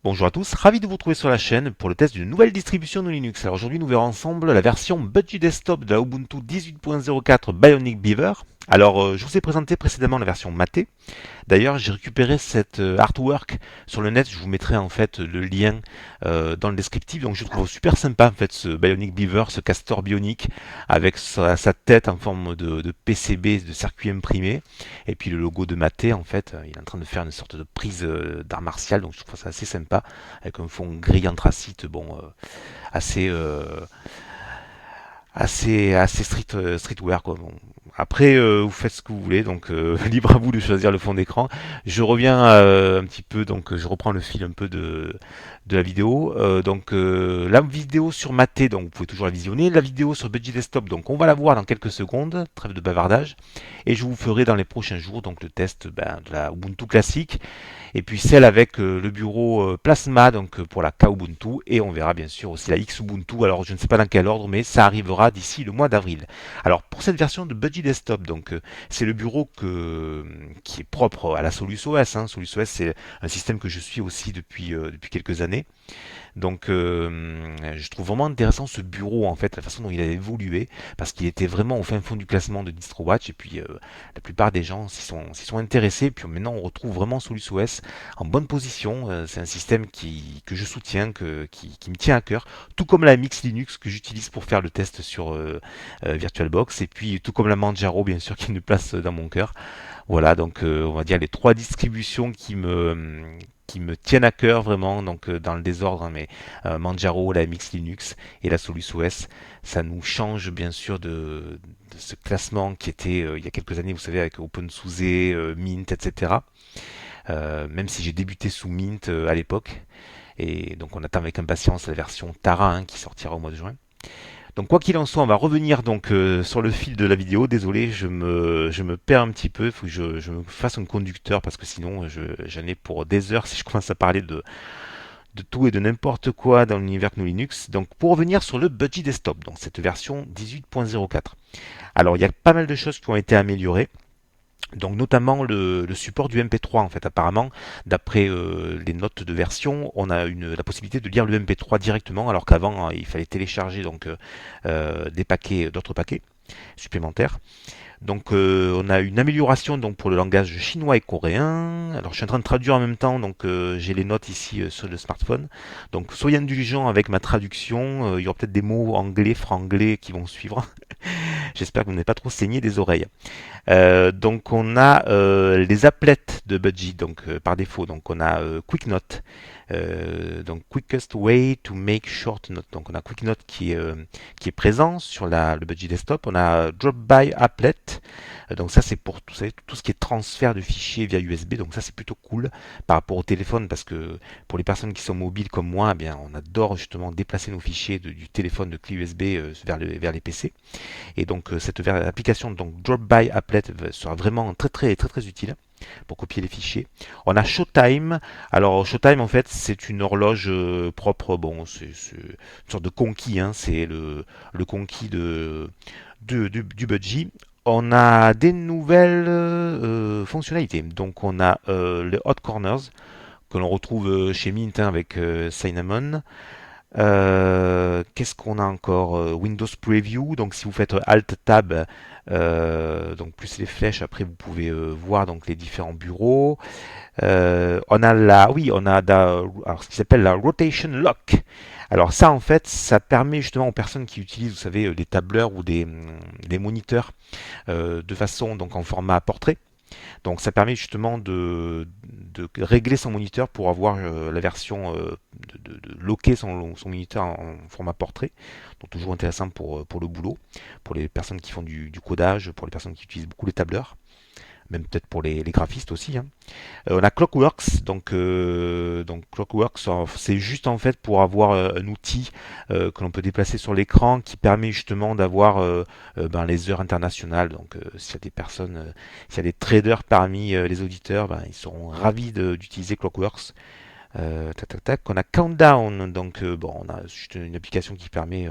Bonjour à tous, ravi de vous retrouver sur la chaîne pour le test d'une nouvelle distribution de Linux. Alors aujourd'hui nous verrons ensemble la version Budgie Desktop de la Ubuntu 18.04 Bionic Beaver. Alors je vous ai présenté précédemment la version matée. D'ailleurs j'ai récupéré cette artwork sur le net, je vous mettrai en fait le lien dans le descriptif. Donc je trouve super sympa en fait ce Bionic Beaver, ce castor bionique avec sa tête en forme de PCB, de circuit imprimé. Et puis le logo de Maté en fait, il est en train de faire une sorte de prise d'art martial, donc je trouve ça assez sympa avec un fond gris anthracite, bon, assez, assez streetwear quoi. Bon. Après, vous faites ce que vous voulez, donc libre à vous de choisir le fond d'écran. Je reviens un petit peu, donc je reprends le fil un peu de la vidéo. La vidéo sur Maté, donc vous pouvez toujours la visionner. La vidéo sur Budgie Desktop, donc on va la voir dans quelques secondes. Trêve de bavardage. Et je vous ferai dans les prochains jours donc le test de la Ubuntu classique et puis celle avec le bureau Plasma donc pour la Kubuntu et on verra bien sûr aussi la Xubuntu. Alors je ne sais pas dans quel ordre mais ça arrivera d'ici le mois d'avril. Alors pour cette version de Budgie Desktop donc c'est le bureau qui est propre à la Solus OS. Solus OS c'est un système que je suis aussi depuis quelques années. Donc je trouve vraiment intéressant ce bureau en fait, la façon dont il a évolué, parce qu'il était vraiment au fin fond du classement de DistroWatch et puis la plupart des gens s'y sont intéressés. Puis maintenant on retrouve vraiment Solus OS en bonne position. C'est un système que je soutiens, qui me tient à cœur, tout comme la Mix Linux que j'utilise pour faire le test sur VirtualBox et puis tout comme la Manjaro bien sûr qui a une place dans mon cœur. Voilà, donc on va dire les trois distributions qui me tiennent à cœur vraiment, donc dans le désordre, hein, mais Manjaro, la MX Linux et la Solus OS, ça nous change bien sûr de ce classement qui était il y a quelques années, vous savez, avec OpenSUSE, Mint, etc. Même si j'ai débuté sous Mint à l'époque, et donc on attend avec impatience la version Tara qui sortira au mois de juin. Donc quoi qu'il en soit, on va revenir donc sur le fil de la vidéo. Désolé, je me perds un petit peu. Il faut que je me fasse un conducteur parce que sinon j'en ai pour des heures si je commence à parler de tout et de n'importe quoi dans l'univers GNU Linux. Donc pour revenir sur le Budgie Desktop, donc cette version 18.04. Alors il y a pas mal de choses qui ont été améliorées. Donc notamment le support du MP3 en fait apparemment d'après les notes de version on a la possibilité de lire le MP3 directement alors qu'avant il fallait télécharger donc des paquets d'autres paquets supplémentaires. Donc on a une amélioration donc pour le langage chinois et coréen. Alors je suis en train de traduire en même temps, donc j'ai les notes ici sur le smartphone. Donc soyez indulgents avec ma traduction. Il y aura peut-être des mots anglais, franglais qui vont suivre. J'espère que vous n'avez pas trop saigné des oreilles. Donc on a les applets de Budgie donc par défaut. Donc on a Quick Note, donc quickest way to make short note. Donc on a Quick Note qui est présent sur le Budgie Desktop. On a Drop by Applet. Donc ça c'est pour tout, tout ce qui est transfert de fichiers via USB. Donc ça c'est plutôt cool par rapport au téléphone parce que pour les personnes qui sont mobiles comme moi, eh bien on adore justement déplacer nos fichiers du téléphone de clé USB vers les PC. Et donc cette application donc Drop by Applet sera vraiment très très très très utile pour copier les fichiers. On a Showtime. Alors Showtime en fait c'est une horloge propre. Bon c'est une sorte de conquis. C'est le conquis du Budgie. On a des nouvelles fonctionnalités. Donc on a le Hot Corners que l'on retrouve chez Mint avec Cinnamon. Qu'est-ce qu'on a encore? Windows Preview. Donc si vous faites Alt Tab, donc plus les flèches, après vous pouvez voir donc les différents bureaux. Alors, ce qui s'appelle la Rotation Lock. Alors ça en fait, ça permet justement aux personnes qui utilisent, vous savez, des tableurs ou des moniteurs de façon donc en format portrait. Donc ça permet justement de régler son moniteur pour avoir la version de loquer son moniteur en format portrait. Donc toujours intéressant pour le boulot, pour les personnes qui font du codage, pour les personnes qui utilisent beaucoup les tableurs, même peut-être pour les graphistes aussi. On a Clockworks, donc Clockworks, c'est juste en fait pour avoir un outil que l'on peut déplacer sur l'écran qui permet justement d'avoir les heures internationales. Donc s'il y a des personnes, s'il y a des traders parmi les auditeurs, ils seront ravis d'utiliser Clockworks. Tac, tac, tac. On a Countdown, donc on a juste une application qui permet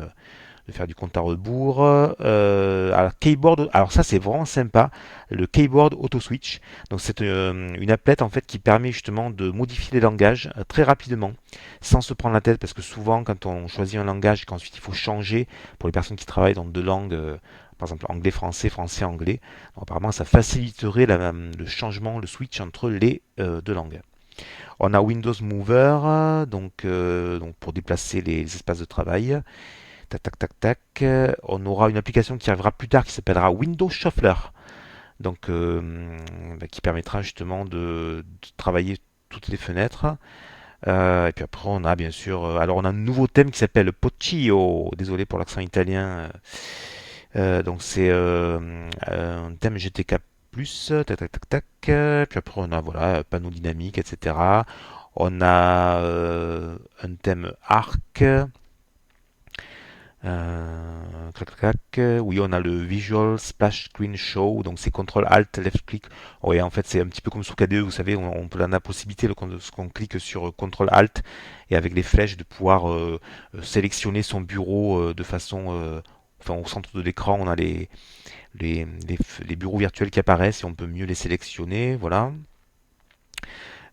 de faire du compte à rebours. Alors, keyboard, alors ça c'est vraiment sympa, le keyboard auto switch. Donc c'est une applette en fait qui permet justement de modifier les langages très rapidement, sans se prendre la tête, parce que souvent quand on choisit un langage et qu'ensuite il faut changer pour les personnes qui travaillent dans deux langues. Par exemple, anglais-français, français-anglais. Apparemment, ça faciliterait le changement, le switch entre les deux langues. On a Windows Mover, donc pour déplacer les espaces de travail. Tac, tac, tac, tac. On aura une application qui arrivera plus tard qui s'appellera Windows Shuffler, qui permettra justement de travailler toutes les fenêtres. Et puis après, on a bien sûr, alors on a un nouveau thème qui s'appelle Pochio. Désolé pour l'accent italien. Donc c'est un thème GTK+, tac tac tac tac. Puis après on a voilà panneau dynamique, etc. On a un thème arc. Clac, clac, clac. Oui, on a le Visual Splash Screen Show, donc c'est CTRL Alt Left Click. Oui, en fait, c'est un petit peu comme sur KDE, vous savez, on peut la possibilité lorsqu'on clique sur CTRL Alt et avec les flèches de pouvoir sélectionner son bureau de façon, enfin, au centre de l'écran, on a les bureaux virtuels qui apparaissent et on peut mieux les sélectionner. Voilà.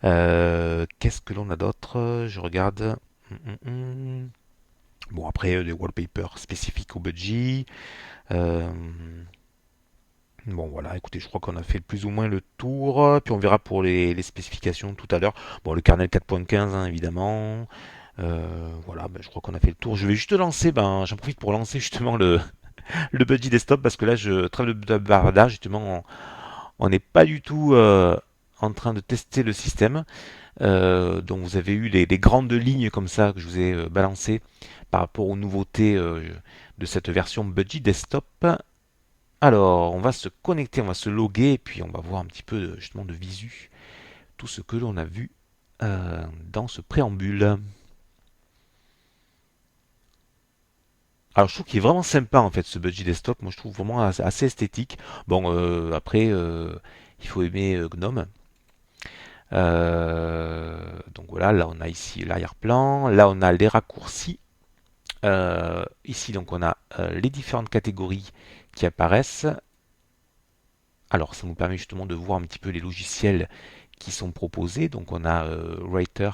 Qu'est-ce que l'on a d'autre? Je regarde. Bon, après, des wallpapers spécifiques au budget. Euh, bon, voilà, écoutez, je crois qu'on a fait plus ou moins le tour. Puis on verra pour les spécifications tout à l'heure. Bon, le kernel 4.15, hein, évidemment. Voilà, ben, je crois qu'on a fait le tour. Je vais juste lancer, ben, j'en profite pour lancer justement le budget desktop parce que là, je travaille de bavardage. Justement, on n'est pas du tout en train de tester le système. Donc vous avez eu les grandes lignes comme ça que je vous ai balancées par rapport aux nouveautés de cette version Budgie Desktop. Alors, on va se connecter, on va se loguer, et puis on va voir un petit peu justement de visu tout ce que l'on a vu dans ce préambule. Alors, je trouve qu'il est vraiment sympa en fait ce Budgie Desktop. Moi, je trouve vraiment assez esthétique. Bon, après, il faut aimer GNOME. Donc voilà, là on a ici l'arrière-plan, là on a les raccourcis. Ici donc on a les différentes catégories qui apparaissent. Alors ça nous permet justement de voir un petit peu les logiciels qui sont proposés. Donc on a Writer,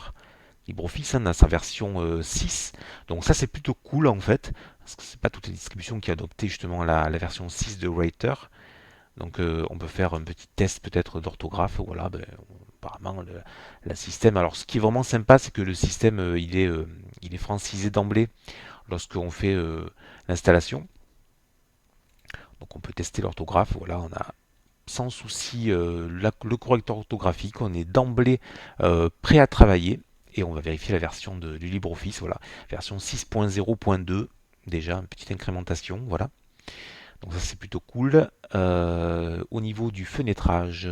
LibreOffice, hein, dans sa version 6. Donc ça c'est plutôt cool en fait, parce que c'est pas toutes les distributions qui ont adopté justement la version 6 de Writer. Donc on peut faire un petit test peut-être d'orthographe. Voilà, ben, apparemment le système. Alors ce qui est vraiment sympa, c'est que le système il est francisé d'emblée lorsqu'on fait l'installation. Donc on peut tester l'orthographe. Voilà, on a sans souci le correcteur orthographique. On est d'emblée prêt à travailler. Et on va vérifier la version du LibreOffice. Voilà, version 6.0.2. Déjà, une petite incrémentation. Voilà. Donc ça c'est plutôt cool. Au niveau du fenêtrage,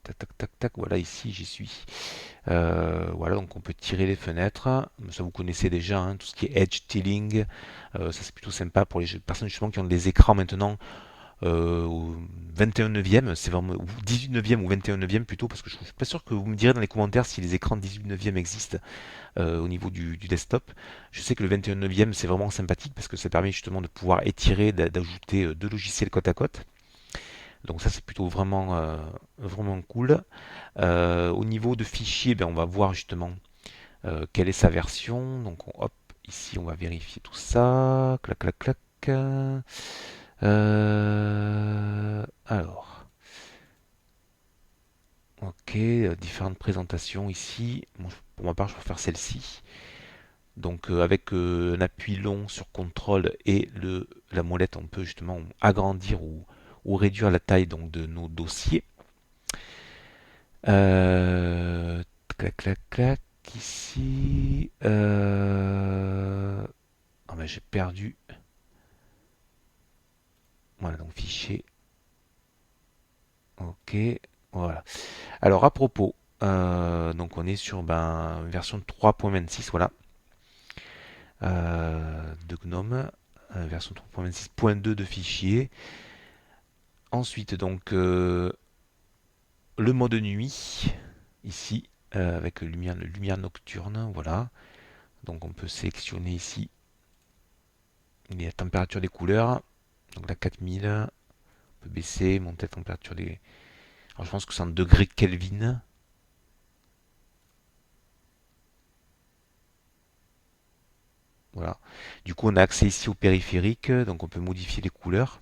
tac tac tac tac, voilà ici j'y suis. Voilà, donc on peut tirer les fenêtres. Ça vous connaissez déjà, hein, tout ce qui est edge tiling. Ça c'est plutôt sympa pour les personnes justement qui ont des écrans maintenant au 21 neuvième, c'est vraiment ou 18 neuvième ou 21 neuvième plutôt, parce que je suis pas sûr que vous me direz dans les commentaires si les écrans 18 neuvième existent au niveau du desktop. Je sais que le 21 neuvième c'est vraiment sympathique parce que ça permet justement de pouvoir étirer, d'ajouter deux logiciels côte à côte. Donc ça c'est plutôt vraiment cool. Au niveau de fichiers, ben, on va voir justement quelle est sa version. Donc hop, ici on va vérifier tout ça. Clac clac clac. Alors, ok, différentes présentations ici. Moi, pour ma part, je vais faire celle-ci. Donc avec un appui long sur CTRL et la molette, on peut justement agrandir ou réduire la taille donc, de nos dossiers. Clac, clac, clac. Ici. Ah ben, j'ai perdu. Voilà, donc fichier. Ok. Voilà. Alors à propos, donc on est sur version 3.26, voilà, de GNOME, version 3.26.2 de fichier. Ensuite donc le mode nuit ici avec lumière nocturne, voilà. Donc on peut sélectionner ici Il y a la température des couleurs. Donc là 4000. On peut baisser, monter la température des... Alors je pense que c'est en degrés Kelvin. Voilà. Du coup on a accès ici au périphérique. Donc on peut modifier les couleurs.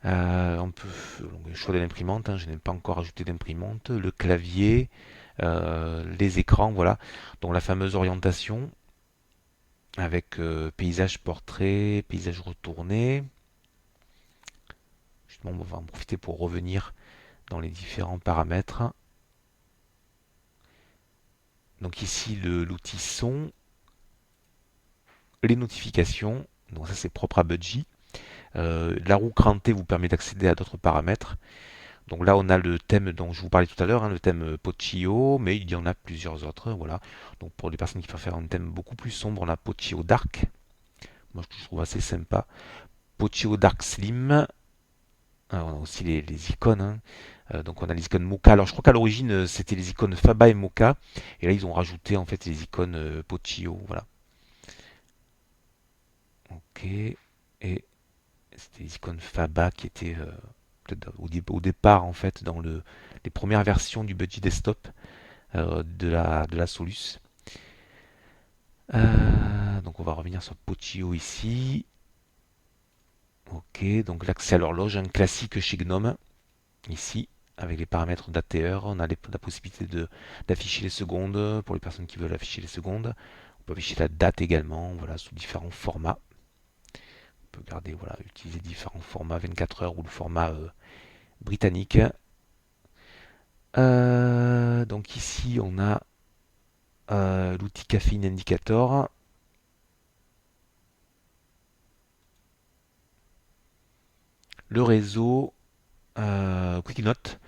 On peut... Donc, le choix de l'imprimante. Je n'ai pas encore ajouté d'imprimante. Le clavier. Les écrans. Voilà. Donc la fameuse orientation. Avec paysage portrait, paysage retourné. Justement, on va en profiter pour revenir dans les différents paramètres. Donc ici, l'outil son, les notifications. Donc ça, c'est propre à Budgie. La roue crantée vous permet d'accéder à d'autres paramètres. Donc là, on a le thème dont je vous parlais tout à l'heure, le thème Pochio, mais il y en a plusieurs autres. Voilà. Donc pour les personnes qui préfèrent un thème beaucoup plus sombre, on a Pochio Dark. Moi, je trouve assez sympa. Pochio Dark Slim. On a aussi les icônes. Donc on a les icônes Mocha. Alors je crois qu'à l'origine c'était les icônes Faba et Mocha. Et là ils ont rajouté en fait les icônes Pochio. Voilà. Ok. Et c'était les icônes Faba qui étaient peut-être au départ en fait dans les premières versions du Budgie Desktop de la Solus. Donc on va revenir sur Pochio ici. Ok, donc l'accès à l'horloge, un classique chez Gnome. Ici, avec les paramètres d'ATR, on a la possibilité d'afficher les secondes pour les personnes qui veulent afficher les secondes. On peut afficher la date également, voilà, sous différents formats. On peut garder, voilà, utiliser différents formats 24 heures ou le format britannique. Donc ici, on a l'outil Caffeine Indicator. Le réseau Quick Note,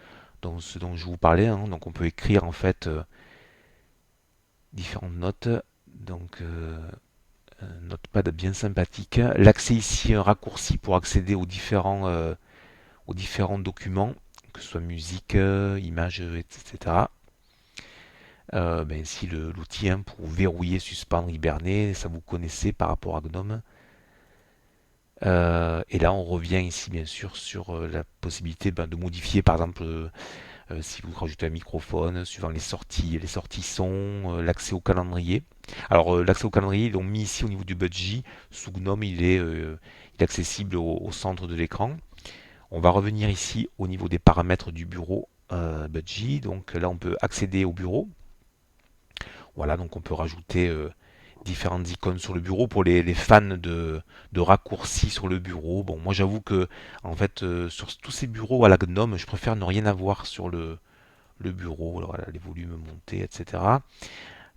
donc ce dont je vous parlais. Donc on peut écrire en fait différentes notes. Donc notepad bien sympathique. L'accès ici, un raccourci pour accéder aux différents documents, que ce soit musique, images, etc. Ben ici l'outil pour verrouiller, suspendre, hiberner, ça vous connaissez par rapport à Gnome. Et là on revient ici bien sûr sur la possibilité de modifier par exemple si vous rajoutez un microphone, suivant les sorties son, l'accès au calendrier. Alors l'accès au calendrier, ils l'ont mis ici au niveau du budget. Sous Gnome, il est accessible au centre de l'écran. On va revenir ici au niveau des paramètres du bureau budget. Donc là, on peut accéder au bureau. Voilà, donc on peut rajouter différentes icônes sur le bureau pour les fans de raccourcis sur le bureau. Bon, moi j'avoue que en fait sur tous ces bureaux à la Gnome, je préfère ne rien avoir sur le bureau, voilà, les volumes montés, etc.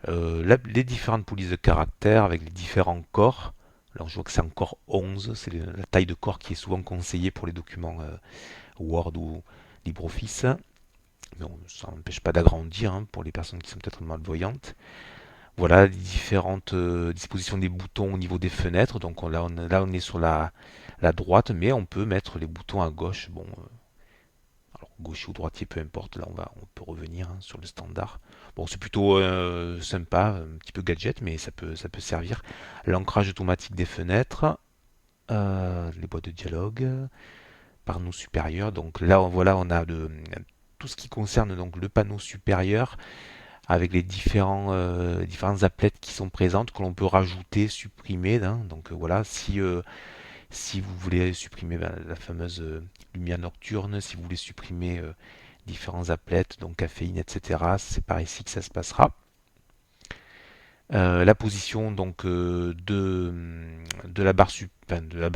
Les différentes polices de caractère avec les différents corps. Alors je vois que c'est en corps 11, c'est la taille de corps qui est souvent conseillée pour les documents Word ou LibreOffice. Mais ça n'empêche pas d'agrandir pour les personnes qui sont peut-être malvoyantes. Voilà les différentes dispositions des boutons au niveau des fenêtres. Donc là on est sur la droite, mais on peut mettre les boutons à gauche. Bon, alors gaucher ou droitier, peu importe. Là on peut revenir sur le standard. Bon, c'est plutôt sympa, un petit peu gadget, mais ça peut servir. L'ancrage automatique des fenêtres, les boîtes de dialogue, panneau supérieur. Donc là, voilà, on a tout ce qui concerne donc le panneau supérieur avec les différentes applets qui sont présentes que l'on peut rajouter, supprimer. Donc voilà, si vous voulez supprimer la fameuse lumière nocturne, si vous voulez supprimer différents applets, donc caféine, etc., c'est par ici que ça se passera. La position donc de la barre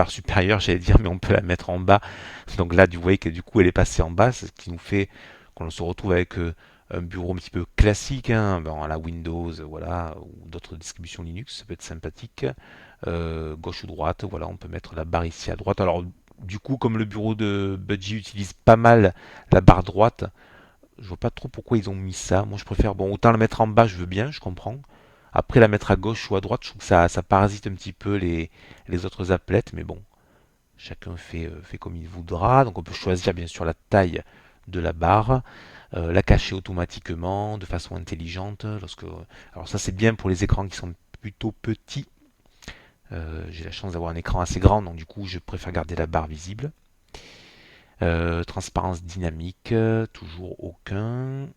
supérieure, j'allais dire, mais on peut la mettre en bas. Donc là, vous voyez que du coup, elle est passée en bas, ce qui nous fait qu'on se retrouve avec un bureau un petit peu classique, à la Windows, voilà, ou d'autres distributions Linux, ça peut être sympathique. Gauche ou droite, voilà, on peut mettre la barre ici à droite. Alors du coup, comme le bureau de Budgie utilise pas mal la barre droite, je vois pas trop pourquoi ils ont mis ça. Moi, je préfère, bon, autant la mettre en bas, je veux bien, je comprends. Après, la mettre à gauche ou à droite, je trouve que ça parasite un petit peu les autres applets, mais bon, chacun fait comme il voudra. Donc, on peut choisir bien sûr la taille de la barre, la cacher automatiquement, de façon intelligente. Alors, ça, c'est bien pour les écrans qui sont plutôt petits. J'ai la chance d'avoir un écran assez grand, donc du coup je préfère garder la barre visible. Transparence dynamique, toujours aucun.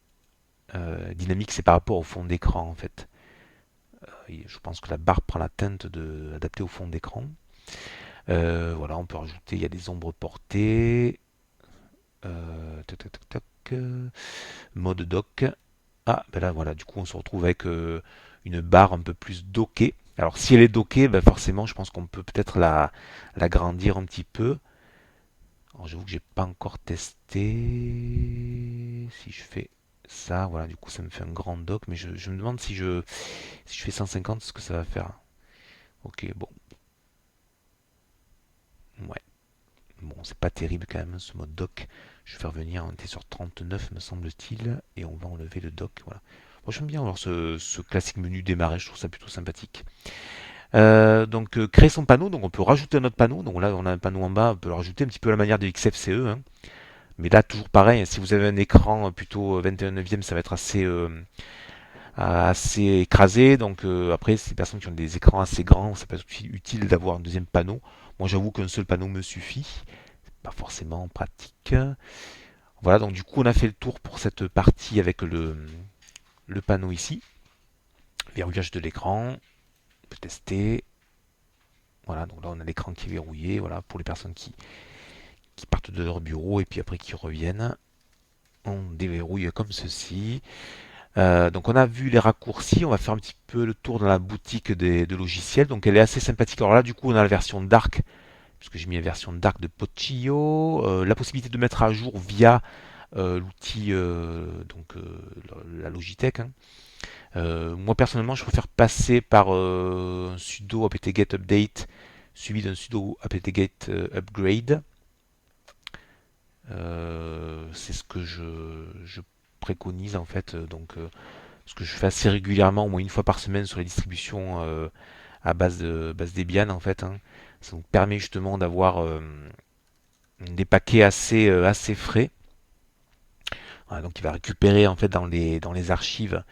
Dynamique, c'est par rapport au fond d'écran en fait. Je pense que la barre prend la teinte adaptée au fond d'écran. Voilà, on peut rajouter, il y a des ombres portées. Tac, tac, tac, tac, mode dock. Ah, ben là, voilà, du coup, on se retrouve avec une barre un peu plus dockée. Alors, si elle est dockée, ben forcément, je pense qu'on peut peut-être l'agrandir un petit peu. Alors, j'avoue que j'ai pas encore testé. Si je fais ça, voilà, du coup, ça me fait un grand dock. Mais je me demande si je fais 150, ce que ça va faire. Ok, bon, ouais. Bon, c'est pas terrible quand même, ce mode dock. Je vais faire venir, on était sur 39, me semble-t-il, et on va enlever le dock. Voilà. Moi, j'aime bien avoir ce classique menu démarrer, je trouve ça plutôt sympathique. Donc, créer son panneau, donc on peut rajouter un autre panneau. Donc là, on a un panneau en bas, on peut le rajouter un petit peu à la manière de XFCE, hein. Mais là, toujours pareil, si vous avez un écran plutôt 21 neuvième, ça va être assez écrasé. Donc après, c'est des personnes qui ont des écrans assez grands, ça peut être utile d'avoir un deuxième panneau. Moi, j'avoue qu'un seul panneau me suffit. Pas forcément pratique. Voilà, donc du coup, on a fait le tour pour cette partie avec le panneau ici. Verrouillage de l'écran. On peut tester. Voilà, donc là, on a l'écran qui est verrouillé. Voilà, pour les personnes qui partent de leur bureau et puis après qui reviennent. On déverrouille comme ceci. Donc on a vu les raccourcis, on va faire un petit peu le tour dans la boutique de logiciels. Donc elle est assez sympathique. Alors là du coup on a la version Dark, puisque j'ai mis la version Dark de Pochillo. La possibilité de mettre à jour via l'outil la Logitech, hein. Moi personnellement je préfère passer par un sudo apt-get update suivi d'un sudo apt-get upgrade. C'est ce que je préconise en fait. Ce que je fais assez régulièrement, au moins une fois par semaine sur les distributions à base Debian en fait, hein. Ça nous permet justement d'avoir des paquets assez frais. Voilà, donc il va récupérer en fait dans les archives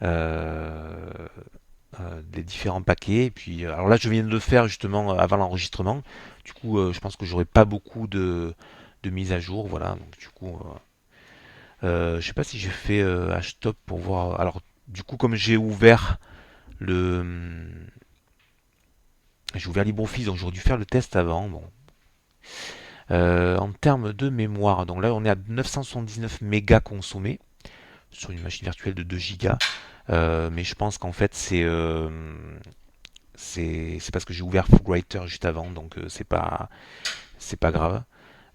euh, les différents paquets. Et puis alors là je viens de le faire justement avant l'enregistrement. Du coup je pense que j'aurai pas beaucoup de mise à jour. Voilà, donc du coup je sais pas si j'ai fait htop pour voir. Alors du coup comme j'ai ouvert LibreOffice, donc j'aurais dû faire le test avant. Bon. En termes de mémoire, donc là on est à 979 mégas consommés sur une machine virtuelle de 2 gigas. Mais je pense qu'en fait c'est parce que j'ai ouvert FogWriter juste avant, donc c'est pas grave.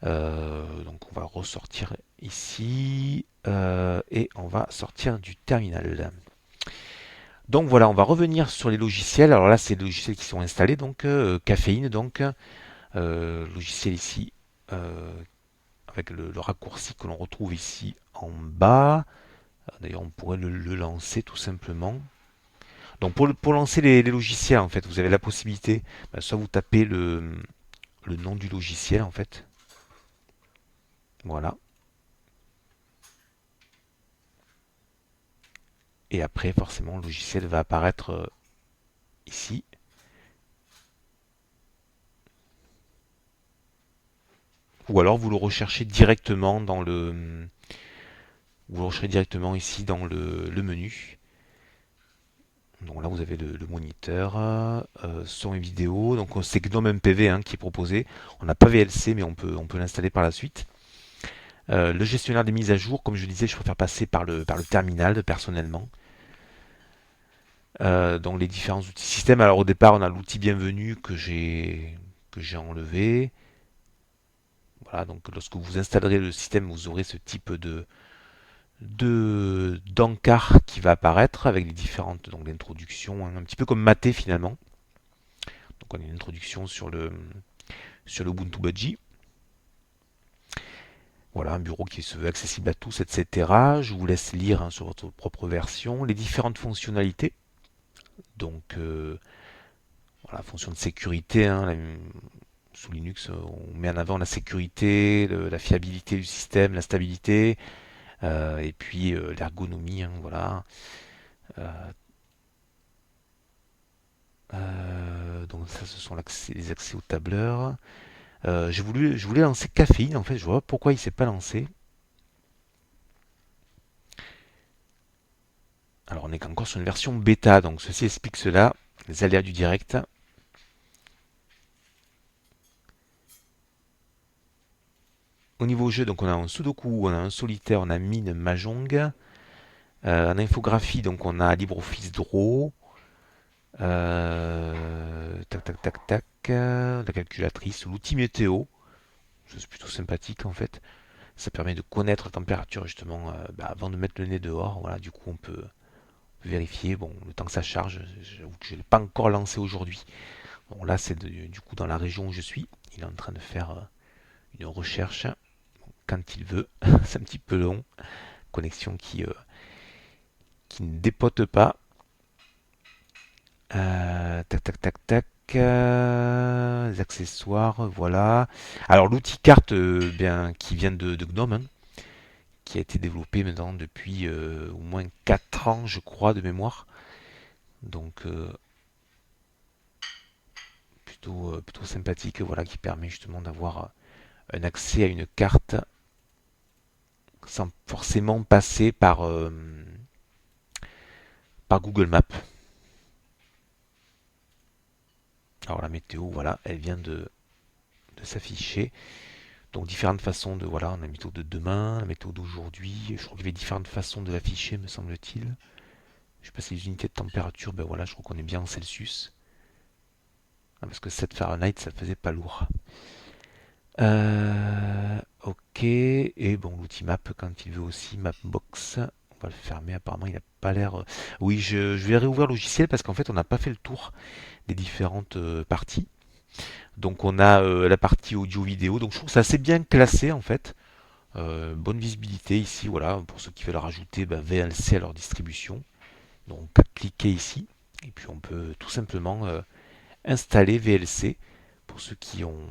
Donc on va ressortir ici et on va sortir du terminal. Donc voilà, on va revenir sur les logiciels. Alors là, c'est les logiciels qui sont installés, donc Caféine, donc logiciel ici avec le raccourci que l'on retrouve ici en bas. D'ailleurs, on pourrait le lancer tout simplement. Donc pour lancer les logiciels, en fait, vous avez la possibilité, soit vous tapez le nom du logiciel, en fait. Voilà. Et après, forcément, le logiciel va apparaître ici. Ou alors vous le recherchez directement vous le recherchez directement ici dans le menu. Donc là vous avez le moniteur, son et vidéo. Donc c'est GNOME MPV hein, qui est proposé. On n'a pas VLC mais on peut l'installer par la suite. Le gestionnaire des mises à jour, comme je disais, je préfère passer par le terminal personnellement. Donc les différents outils système. Alors au départ on a l'outil bienvenu que j'ai enlevé. Voilà, donc lorsque vous installerez le système, vous aurez ce type d'encart qui va apparaître avec les différentes donc l'introduction, hein, un petit peu comme Maté finalement. Donc on a une introduction sur le Ubuntu Budgie. Voilà, un bureau qui se veut accessible à tous, etc. Je vous laisse lire hein, sur votre propre version les différentes fonctionnalités. Donc voilà, fonction de sécurité, hein, sous Linux, on met en avant la sécurité, la fiabilité du système, la stabilité, et puis l'ergonomie, hein, voilà. Euh, Donc ça, ce sont les accès au tableur. Je voulais lancer Caféine, en fait, je vois pas pourquoi il s'est pas lancé. Alors on est encore sur une version bêta, donc ceci explique cela, les aléas du direct. Au niveau jeu, donc on a un Sudoku, on a un solitaire, on a Mine, Mahjong. En infographie, donc on a LibreOffice Draw. Tac tac tac tac. La calculatrice, l'outil météo. Ça, c'est plutôt sympathique en fait. Ça permet de connaître la température justement avant de mettre le nez dehors. Voilà, du coup on peut vérifier. Bon, le temps que ça charge, j'avoue que je ne l'ai pas encore lancé aujourd'hui. Bon, là c'est du coup dans la région où je suis. Il est en train de faire une recherche quand il veut. C'est un petit peu long. Connexion qui ne dépote pas. Tac tac tac tac. Les accessoires, voilà. Alors l'outil carte bien qui vient de Gnome, hein, qui a été développé maintenant depuis au moins 4 ans, je crois, de mémoire. Donc plutôt sympathique, voilà, qui permet justement d'avoir un accès à une carte sans forcément passer par Google Maps. Alors la météo, voilà, elle vient de s'afficher. Donc différentes façons de, voilà, on a la météo de demain, la météo d'aujourd'hui. Je crois qu'il y avait différentes façons de l'afficher, me semble-t-il. Je sais pas si les unités de température, ben voilà, je crois qu'on est bien en Celsius. Ah, parce que 7 Fahrenheit, ça faisait pas lourd. Ok, et bon, l'outil map, quand il veut aussi, Mapbox, on va le fermer, apparemment il n'a pas l'air... Oui, je vais réouvrir le logiciel parce qu'en fait on n'a pas fait le tour des différentes parties. Donc on a la partie audio-vidéo, donc je trouve que c'est assez bien classé en fait. Bonne visibilité ici, voilà, pour ceux qui veulent rajouter VLC à leur distribution. Donc, cliquer ici, et puis on peut tout simplement installer VLC pour ceux qui ont,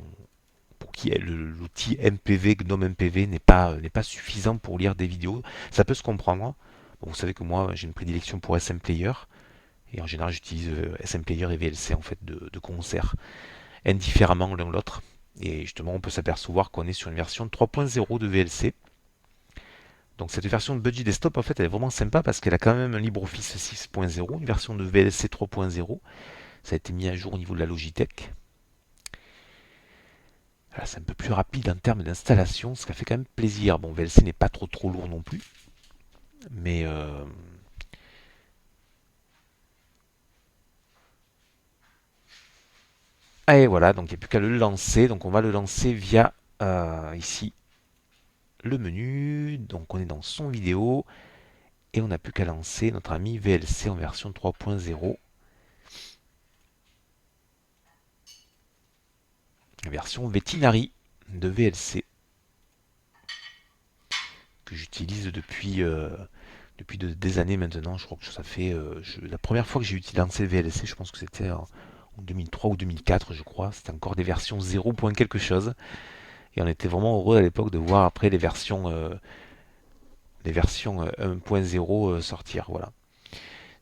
pour qui l'outil MPV, GNOME MPV n'est pas suffisant pour lire des vidéos. Ça peut se comprendre. Bon, vous savez que moi j'ai une prédilection pour SM Player, et en général j'utilise SM Player et VLC en fait de concert, indifféremment l'un l'autre. Et justement, on peut s'apercevoir qu'on est sur une version 3.0 de VLC. Donc cette version de Budgie Desktop, en fait, elle est vraiment sympa parce qu'elle a quand même un LibreOffice 6.0, une version de VLC 3.0. Ça a été mis à jour au niveau de la Logitech. Voilà, c'est un peu plus rapide en termes d'installation, ce qui fait quand même plaisir. Bon, VLC n'est pas trop lourd non plus, mais et voilà, donc il n'y a plus qu'à le lancer. Donc on va le lancer via ici le menu. Donc on est dans son vidéo et on n'a plus qu'à lancer notre ami VLC en version 3.0. Version Vetinari de VLC que j'utilise depuis des années maintenant. Je crois que ça fait la première fois que j'ai lancé le VLC, je pense que c'était en 2003 ou 2004, je crois. C'était encore des versions 0. quelque chose. Et on était vraiment heureux à l'époque de voir après les versions 1.0 sortir. Voilà.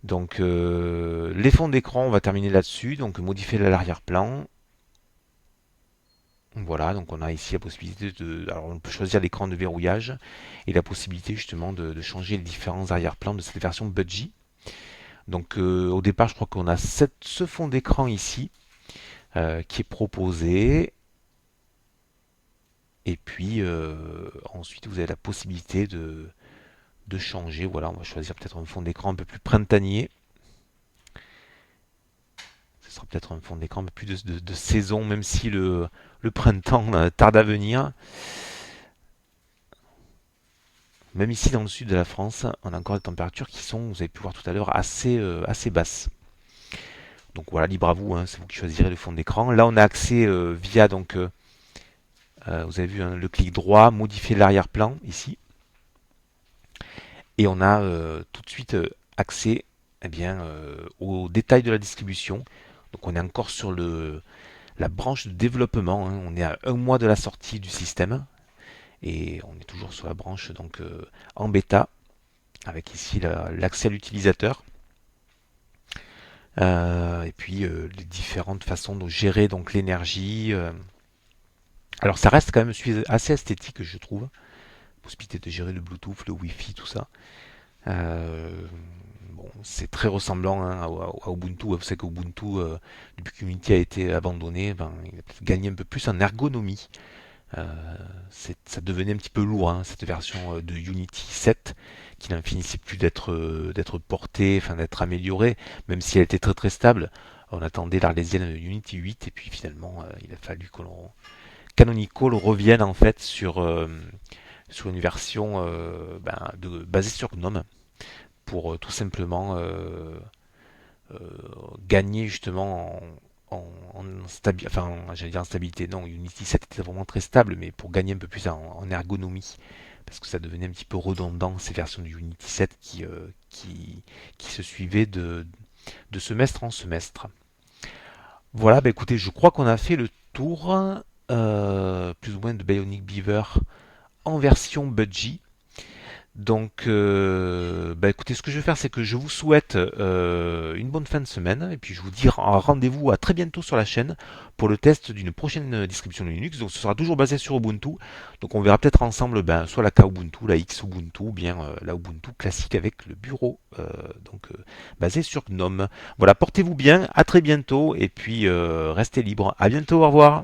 Donc les fonds d'écran, on va terminer là-dessus. Donc modifier l'arrière-plan. Voilà, donc on a ici la possibilité de... Alors on peut choisir l'écran de verrouillage et la possibilité justement de changer les différents arrière-plans de cette version Budgie. Donc au départ je crois qu'on a ce fond d'écran ici qui est proposé. Et puis ensuite vous avez la possibilité de changer. Voilà, on va choisir peut-être un fond d'écran un peu plus printanier. Ce sera peut-être un fond d'écran un peu plus de saison, même si le printemps tarde à venir. Même ici dans le sud de la France, on a encore des températures qui sont, vous avez pu voir tout à l'heure, assez basses. Donc voilà, libre à vous, hein, c'est vous qui choisirez le fond d'écran. Là, on a accès via, donc, vous avez vu hein, le clic droit, modifier l'arrière-plan ici. Et on a tout de suite accès eh bien, aux détails de la distribution. Donc on est encore sur la branche de développement, hein. On est à un mois de la sortie du système. Et on est toujours sur la branche donc en bêta, avec ici l'accès à l'utilisateur. Et puis les différentes façons de gérer donc l'énergie. Alors ça reste quand même assez esthétique, je trouve. Possibilité de gérer le Bluetooth, le Wi-Fi, tout ça. Euh, bon, c'est très ressemblant, hein, à Ubuntu. Vous savez qu'Ubuntu, depuis qu'Unity a été abandonné, ben, il a gagné un peu plus en ergonomie. Euh, Ça devenait un petit peu lourd, hein, cette version de Unity 7, qui n'en finissait plus d'être portée, enfin d'être améliorée, même si elle était très très stable. On attendait l'Arlésienne de Unity 8, et puis finalement, il a fallu que Canonical revienne en fait sur une version basée sur GNOME pour tout simplement euh, gagner justement j'allais dire en stabilité, non, Unity 7 était vraiment très stable, mais pour gagner un peu plus en ergonomie, parce que ça devenait un petit peu redondant ces versions de Unity 7 qui se suivaient de semestre en semestre. Voilà, bah écoutez, je crois qu'on a fait le tour, plus ou moins, de Bionic Beaver en version budgie. Donc, bah écoutez, ce que je vais faire, c'est que je vous souhaite une bonne fin de semaine, et puis je vous dis rendez-vous à très bientôt sur la chaîne pour le test d'une prochaine distribution de Linux. Donc, ce sera toujours basé sur Ubuntu. Donc, on verra peut-être ensemble, ben, soit la K Ubuntu, la X Ubuntu, ou bien la Ubuntu classique avec le bureau, basé sur GNOME. Voilà, portez-vous bien, à très bientôt, et puis restez libre. À bientôt, au revoir.